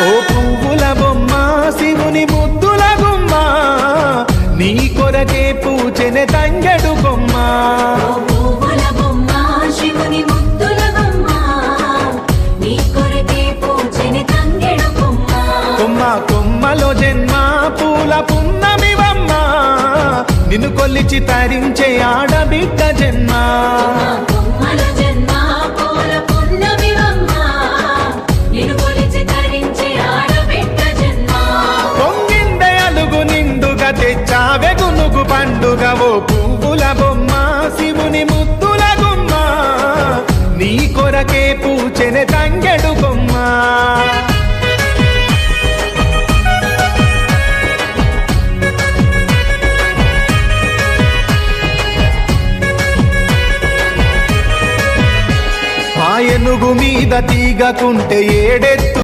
ఓ పువ్వుల బొమ్మ శివుని ముద్దుల గుమ్మ నీ కొరకే పూచెనే తంగెడు కొమ్మ కొమ్మ కొమ్మలో జన్మ పూల పున్నమివమ్మ నిన్ను కొల్లిచి తరించే ఆడబిడ్డ జన్మ పొంగిందే అలుగు నిండుగా తెచ్చావె గునుగు పండుగ ఓ పువ్వుల బొమ్మ శివుని ముద్దుల గుమ్మ నీ కొరకే పూచెనే తంగెడు కొమ్మ ఏనుగు మీద తీగకుంటే ఏడెత్తు